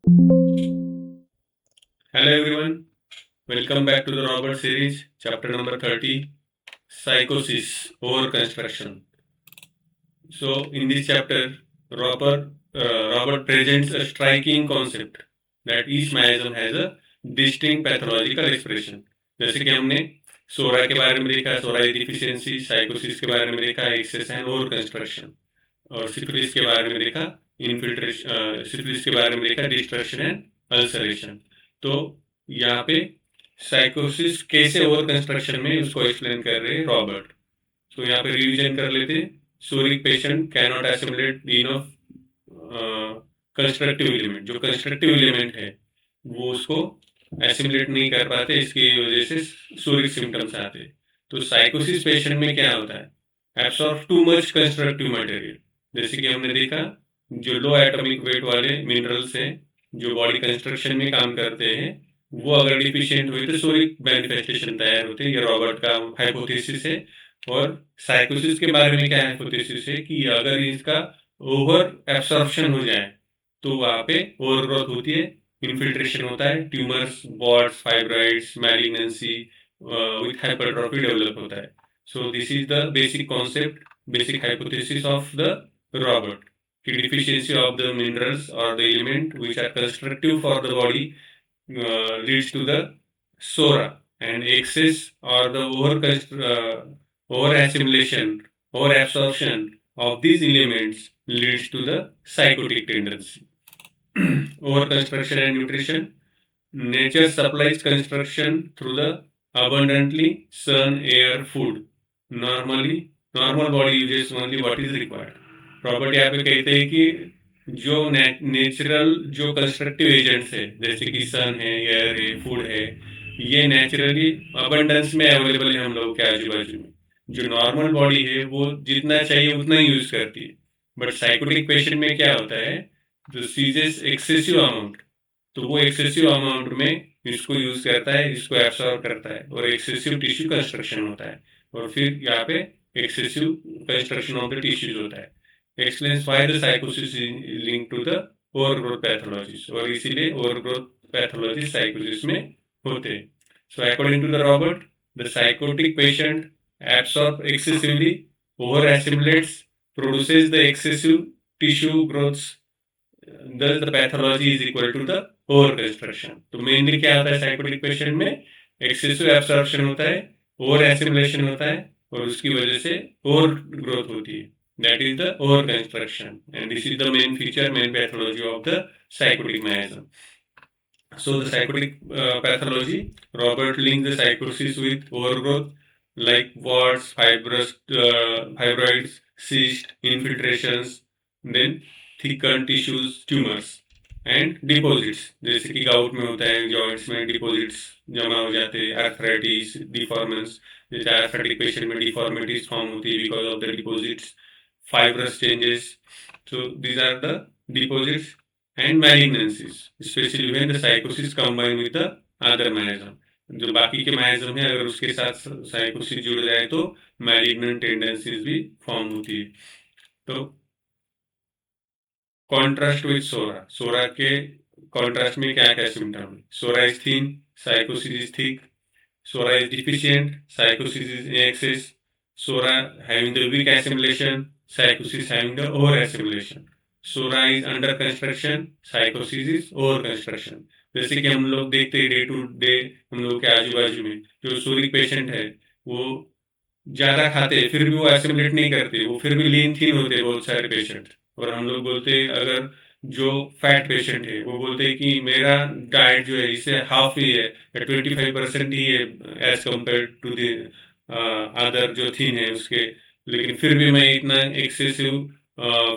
Hello everyone, welcome back to the Robert series, chapter number 30, Psychosis over Construction. So, in this chapter, Robert presents a striking concept that each miasm has a distinct pathological expression. जैसे कि हमने सोरा के बारे में देखा, सोराइज deficiency, साइकोसिस के बारे में देखा, एक्सेस एंड ओवर कंस्ट्रक्शन, और सिफिलिस के बारे में देखा, सिफिलिस के बारे में देखा, डिस्ट्रक्शन एंड अल्सरेशन. तो यहाँ पे साइकोसिस कैसे ओवर कंस्ट्रक्शन में उसको एक्सप्लेन कर रहे हैं रॉबर्ट. तो यहाँ पे रिवीजन कर लेते हैं. सोरिक patient cannot assimilate enough constructive element. जो कंस्ट्रक्टिव एलिमेंट है वो उसको एसिमुलेट नहीं कर पाते, इसकी वजह से सोरिक सिम्टम्स आते हैं. तो साइकोसिस पेशेंट में क्या होता है? Absorb too much constructive material. जैसे कि हमने देखा, जो लो एटॉमिक वेट वाले मिनरल्स हैं जो बॉडी कंस्ट्रक्शन में काम करते हैं, वो अगर डिफिशियंट हुए तो सोरिक मैनिफेस्टेशन तैयार होते हैं. ये रॉबर्ट का हाइपोथेसिस है. और साइकोसिस के बारे में क्या हाइपोथेसिस है कि अगर इसका ओवर एब्सॉर्प्शन हो जाए तो वहाँ पे ओवर ग्रोथ होती है, इन्फिल्ट्रेशन होता है, tumours, bots, fibroids, malignancy with hypertrophy develop होता है. So this is the basic concept, basic hypothesis of the Robert कि deficiency of the minerals or the element which are constructive for the body leads to the sora, and excess or the over assimilation or absorption of these elements leads to the psychotic tendency. Over construction and nutrition. Nature supplies construction through the abundantly sun, air, food. Normal body uses only what is required. Robert यहाँ पे कहते हैं कि जो natural जो constructive agents है, जैसे कि सन है, एयर है, फूड है, ये नेचुरली अबंडेंस में अवेलेबल है हम लोग के आजू बाजू में. जो नॉर्मल बॉडी है वो जितना चाहिए उतना ही यूज करती है. बट साइकोटिक पेशेंट में क्या होता है, जो सीजेस एक्सेसिव अमाउंट, तो वो एक्सेसिव अमाउंट में इसको यूज करता है, इसको एब्सॉर्ब करता है, और एक्सेसिव टिश्यू कंस्ट्रक्शन होता है, और फिर यहाँ पे excessive construction of the tissues होता है. एक्सप्लेन्स व्हाई द साइकोसिस is link to the overgrowth pathologies, और इसीलिए ओवरग्रोथ पैथोलॉजी साइकोसिस में होते हैं. So according to the Robert, the psychotic patient absorb excessively, over assimilates, produces the excessive tissue growths. Thus the pathology is equal to the over construction. तो mainly क्या होता है साइकोटिक पेशेंट में? Excessive absorption होता है, over assimilation होता है, और उसकी वजह से ओवर ग्रोथ होती है. That is the over construction, and this is the main feature, main pathology of the psychotic miasm. So the psychotic pathology, Robert linked the psychosis with overgrowth, like warts, fibroids, cysts, infiltrations, then thickened tissues, tumors, and deposits. जैसे कि gout में होता है, joints में deposits जमा हो जाते हैं, आर्थराइटिस, डिफॉर्मेंस. जैसे आर्थराइटिक पेशेंट में डिफॉर्मिटीज फॉर्म होती है because of the deposits, fibrous changes. So these are the deposits. And malignancies, especially when the psychosis combine with the other miasm. जो बाकी के miasm है अगर उसके साथ psychosis जुड़ जाए तो malignant tendencies भी फॉर्म होती है. तो कॉन्ट्रास्ट विथ सोरा, सोरा के कॉन्ट्रास्ट में क्या क्या सिम्टम है? सोरा इज थिन, साइकोसिस is thick. Psora is deficient, साइकोसिस is in excess. Psora having the weak assimilation, psychosis having the over assimilation. Psora is under construction, साइकोसिस इज ओवर कंस्ट्रक्शन. जैसे कि हम लोग देखते हैं डे टू डे हम लोग के आजू बाजू में जो सोरिक पेशेंट है वो ज्यादा खाते हैं फिर भी वो एसिमुलेट नहीं करते, वो फिर भी लीन थीन होते हैं बहुत सारे पेशेंट. और हम लोग बोलते हैं, अगर जो फैट पेशेंट है वो बोलते हैं कि मेरा डाइट जो है इससे हाफ ही है या 25% ही है as compared to the other जो थीन है उसके, लेकिन फिर भी मैं इतना एक्सेसिव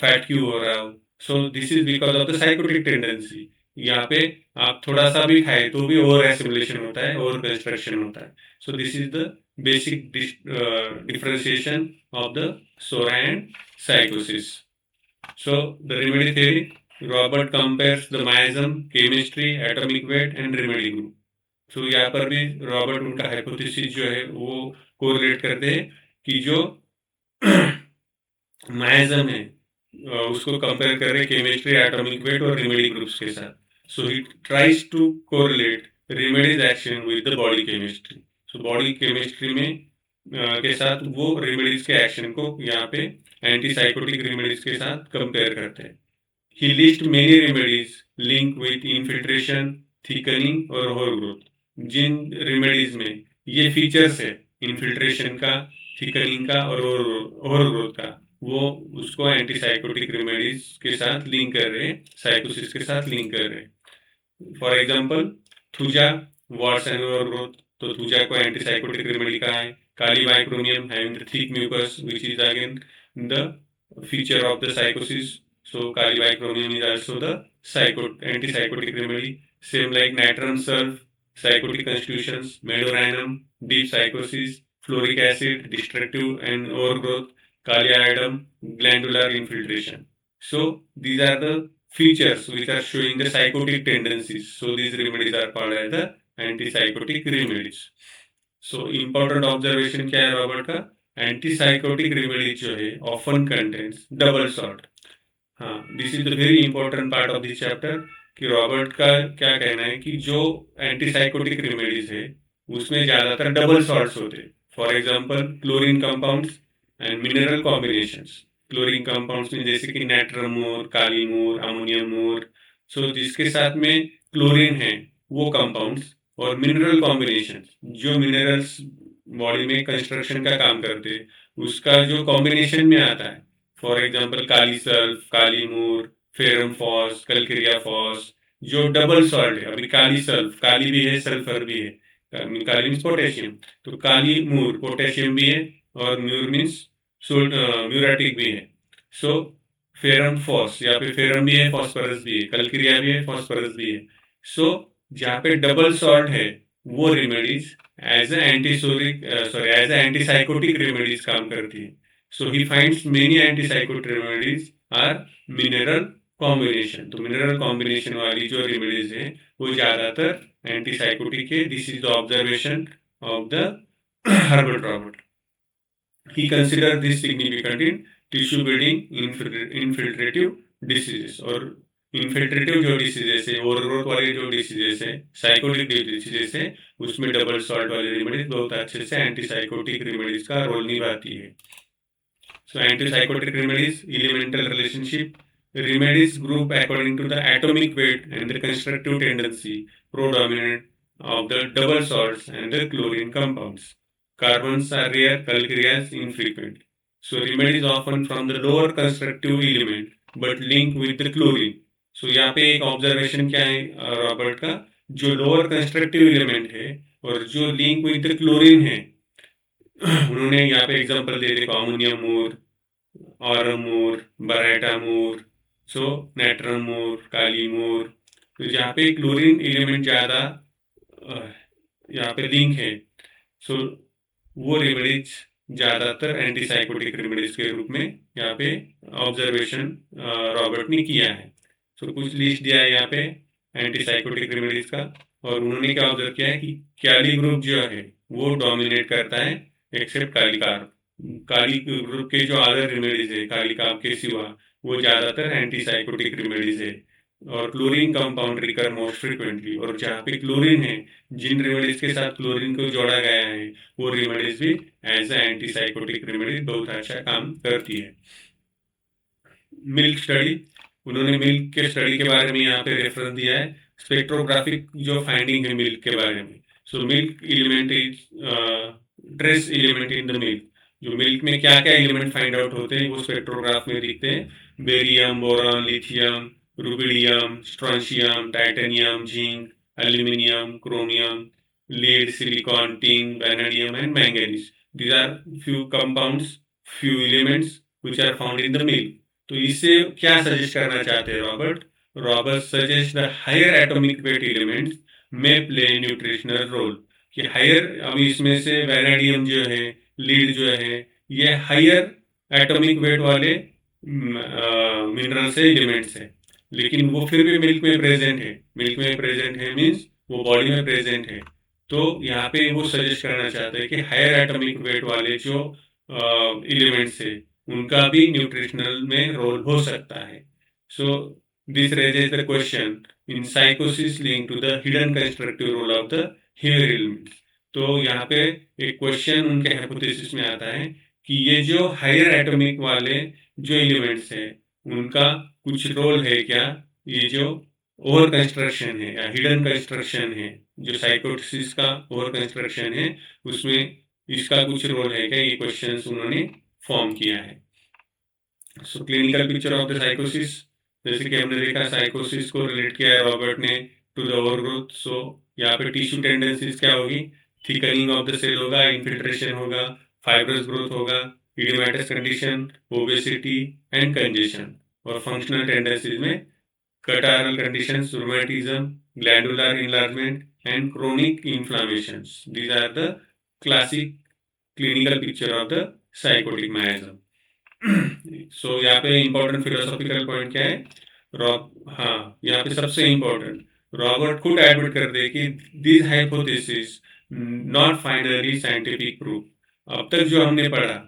फैट क्यों हो रहा हूँ? So this is because of the psychotic tendency. यहाँ पे आप थोड़ा सा भी खाए तो भी ओवर एसिमुलेशन होता है, ओवर कंस्ट्रक्शन होता है. So this is the basic differentiation of the SORA and psychosis. So the remedy theory, Robert compares the miasm, chemistry, atomic weight and remedy group. So यहाँ पर भी रॉबर्ट उनका hypothesis जो है वो कोरिलेट करते हैं कि जो माइजम है उसको कंपेयर कर रहे केमिस्ट्री, एटॉमिक वेट और रेमेडी ग्रुप्स के साथ. So he tries to correlate remedies action with the body chemistry. So body chemistry में के साथ वो रेमेडीज के एक्शन को यहाँ पे एंटीसाइकोटिक रेमेडीज के साथ कंपेयर करते हैं. He lists many remedies linked with infiltration, thickening और hair growth. जिन रेमेडीज में ये फीचर्स है इन्फिल्ट्रेशन का, थिकनिंग का और hair growth का, वो उसको एंटीसाइकोटिक रेमेडीज के साथ लिंक कर रहे हैं, साइकोसिस के साथ लिंक कर रहे हैं. For example thuja warts and hair growth, तो थुजा को एंटीसाइकोटिक रेमेडी कहा है. Kali bichromicum having the thick mucus which is again the feature of the psychosis. So kalyvachromium is also the antipsychotic remedy. Same like natrum sulf, psychotic constitutions, medorinum, deep psychosis, fluoric acid, destructive and overgrowth, kaliiodum, glandular infiltration. So these are the features which are showing the psychotic tendencies. So these remedies are called as the antipsychotic remedies. So important observation क्या है Robert का? Antipsychotic remedy जो है often contains double salt. हाँ, this is the very important part of this chapter कि Robert का क्या कहना है कि जो एंटीसाइकोटिक रेमेडीज है उसमें ज्यादातर डबल सॉल्ट्स होते हैं. For example chlorine compounds and mineral combinations. Chlorine compounds में जैसे कि नाइट्रमोर, कालीमोर, अमोनियमोर, सो जिसके साथ में क्लोरीन है वो कंपाउंड्स, और मिनरल कॉम्बिनेशन जो मिनरल्स बॉडी में कंस्ट्रक्शन का काम करते हैं उसका जो कॉम्बिनेशन में आता है. For example kali sulph, kali mur, ferrum phos, calcarea phos, जो डबल सॉल्ट है. अभी काली सल्फ, काली भी है सल्फर भी है, काली मीन्स पोटेशियम, तो काली मूर पोटेशियम भी है और म्यूर मीन्स म्यूरेटिक भी है. सो फेरम फॉस, यहाँ पे फेरम भी है, फॉस्फोरस भी है, कलकिरिया भी है, फॉस्फोरस भी है. सो जहाँ पे डबल सॉल्ट है वो remedies as as antipsychotic remedies काम करती है. So he finds many antipsychotic remedies are mineral combination. तो मिनरल कॉम्बिनेशन वाली जो रेमेडीज है वो ज्यादातर एंटीसाइकोटिक है. This is the observation of the Herbert Robert. He considered this significant in tissue building infiltrative diseases. और इन्फिल्ट्रेटिव जो डिसीजेस है, ओवरग्रोथ वाले जो डिसीजेस है, साइकोटिक डिसीजेस है, उसमें डबल सॉल्ट वाली रेमेडीज बहुत अच्छे से एंटीसाइकोटिक रेमेडीज का रोल निभाती है. So antipsychotic remedies elemental relationship. Remedies group according to the atomic weight and the constructive tendency predominant of the double salts and the chlorine compounds. Carbons are rare, calcareous infrequent. So remedies often from the lower constructive element but linked with the chlorine. So यहाँ पे एक observation क्या है Robert का, जो lower constructive element है और जो लिंक विद द क्लोरीन है, उन्होंने यहाँ पे एग्जांपल दे देखो अमोनियम मूर, ऑरमूर, बराइटामूर, सो नाइट्रमूर, कालीमूर. तो जहाँ पे क्लोरीन एलिमेंट ज्यादा यहाँ पे लिंक है, सो वो रेमेडीज ज्यादातर एंटीसाइकोटिक रेमेडीज के रूप में यहाँ पे ऑब्जर्वेशन रॉबर्ट ने किया है. सो कुछ लिस्ट दिया है यहाँ पे एंटीसाइकोटिक रेमेडीज का, और उन्होंने क्या ऑब्जर्व किया है कि कैली ग्रुप जो है वो डोमिनेट करता है एक्सेप्ट कालिकार्ब. काली ग्रुप के जो अदर रेमेडीज है कालिकार्ब के सिवा वो ज्यादातर एंटीसाइकोटिक रेमेडीज है, और chlorine compound recur most frequently. और जहाँ पे क्लोरीन है, जिन रेमेडीज के साथ क्लोरीन को जोड़ा गया है वो रेमेडीज भी एज ए एंटीसाइकोटिक रेमेडीज बहुत अच्छा काम करती है. Milk study. उन्होंने मिल्क के स्टडी के बारे में यहाँ पे रेफरेंस दिया है, स्पेक्ट्रोग्राफिक जो फाइंडिंग है मिल्क के बारे में. So milk element is trace element in the milk. जो मिल्क में क्या क्या एलिमेंट फाइंड आउट होते हैं वो स्पेक्ट्रोग्राफ में दिखते हैं. Barium, boron, lithium, rubidium, strontium, titanium, zinc, aluminium, chromium, lead, silicon, tin, vanadium and manganese. These are few compounds, few elements which are found in the milk. तो इससे क्या suggest करना चाहते हैं Robert? Robert suggest the higher atomic weight elements may play nutritional role. कि higher, अभी इसमें से वैनेडियम जो है, लीड जो है, ये हायर एटॉमिक वेट वाले मिनरल से एलिमेंट्स है, लेकिन वो फिर भी मिल्क में प्रेजेंट है. मिल्क में प्रेजेंट है मीन्स वो बॉडी में प्रेजेंट है. तो यहाँ पे वो सजेस्ट करना चाहते हैं कि हायर एटॉमिक वेट वाले जो एलिमेंट्स है उनका भी न्यूट्रिशनल में रोल हो सकता है. So this raises the question in साइकोसिस link to the hidden constructive role of the higher elements. तो यहाँ पे एक क्वेश्चन उनके हाइपोथेसिस में आता है कि ये जो हायर एटॉमिक वाले जो एलिमेंट्स हैं उनका कुछ रोल है क्या, ये जो ओवर कंस्ट्रक्शन है या हिडन कंस्ट्रक्शन है, जो साइकोसिस का ओवर कंस्ट्रक्शन है, उसमें इसका कुछ रोल है क्या, ये क्वेश्चंस उन्होंने फॉर्म किया है। So clinical picture of the साइकोसिस, जैसे कि हमने देखा साइकोसिस को रिलेट किया है रॉबर्ट ने टू द ओवरग्रोथ। सो यहाँ पे टिश्यू टेंडेंसीज क्या होगी, थिकनिंग ऑफ द सेल होगा, इन्फिल्ट्रेशन होगा, फाइब्रस ग्रोथ होगा, इडियोमेटस कंडीशन, ओबेसिटी एंड कंजेशन। और फंक्शनल टेंडेंसीज में catarrhal conditions, rheumatism, glandular enlargement, and chronic inflammations. These are the classic clinical picture of the psychotic miasm. So यहाँ पे important philosophical point क्या है, हाँ यहाँ पे सबसे important रॉबर्ट खुद एडमिट कर दे कि this hypothesis not finally scientific proof. अब तक जो हमने पढ़ा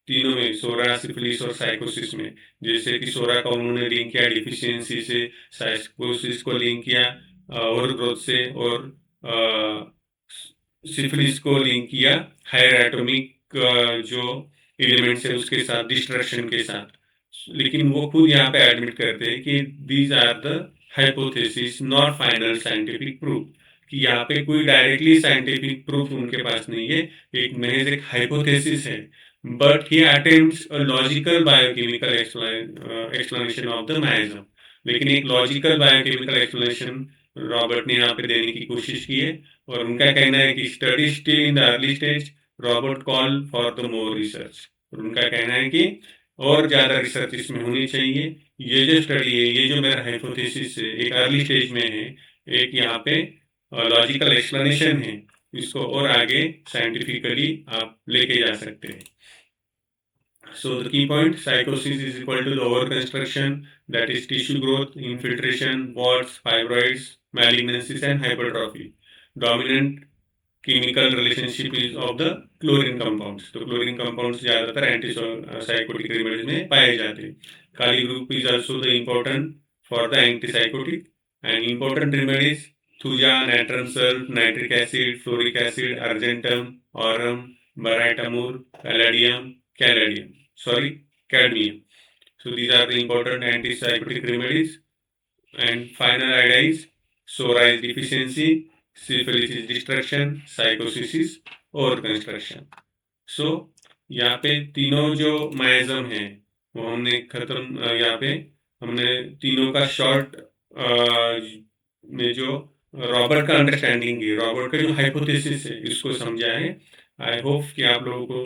तीनों में, सोरा, सिफिलिस और साइकोसिस में, जैसे कि सोरा का उन्होंने लिंक किया डिफिशियंसी से, साइकोसिस को लिंक किया ओवर ग्रोथ से, और सिफिलिस को लिंक किया हायर एटॉमिक जो एलिमेंट्स है उसके साथ, डिस्ट्रक्शन के साथ। लेकिन वो खुद यहाँ पे एडमिट करते हैं कि these are the hypothesis not final scientific proof, कि यहाँ पे कोई डायरेक्टली साइंटिफिक प्रूफ उनके पास नहीं है, एक महज एक हाइपोथेसिस है। But he attempts a logical biochemical explanation of the miasm. लेकिन एक लॉजिकल बायोकेमिकल एक्सप्लेनेशन रॉबर्ट ने यहाँ पे देने की कोशिश की है, और उनका कहना है कि study still in the early stage, Robert call for the more research. और उनका कहना है कि और ज़्यादा रिसर्च इसमें होनी चाहिए। ये जो स्टडी है, ये जो मेरा हाइपोथेसिस है, एक अर्ली स्टेज में है, एक यहाँ पे लॉजिकल एक्सप्लेनेशन है, इसको और आगे साइंटिफिकली आप लेके जा सकते हैं। So the key point, psychosis is equal to the overconstruction, that is tissue growth, infiltration, warts, fibroids, malignancies and hypertrophy. Dominant chemical relationship is of the chlorine compounds. तो chlorine compounds ज़्यादातर antipsychotic remedies में पाए जाते हैं। Kali group is also the important for the antipsychotic, and important remedies thuja, natrum salt, nitric acid, fluoric acid, argentum, aurum, baritamur, caladium. Cadmium. So these are the important antipsychotic remedies. And final idea is SORA is deficiency, syphilis is destruction, psychosis is overconstruction. So यहाँ पे तीनों जो miasm है वो हमने खत्म, यहाँ पे हमने तीनों का शॉर्ट में जो रॉबर्ट का अंडरस्टैंडिंग है, रॉबर्ट का जो हाइपोथेसिस है, इसको समझा है। आई होप कि आप लोगों को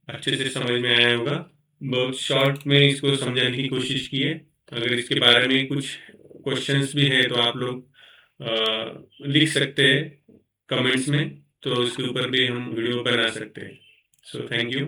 अच्छे से समझ में आया होगा। बहुत शॉर्ट में इसको समझाने की कोशिश की है। अगर इसके बारे में कुछ क्वेश्चंस भी है तो आप लोग लिख सकते हैं कमेंट्स में, तो इसके ऊपर भी हम वीडियो बना सकते हैं। So thank you.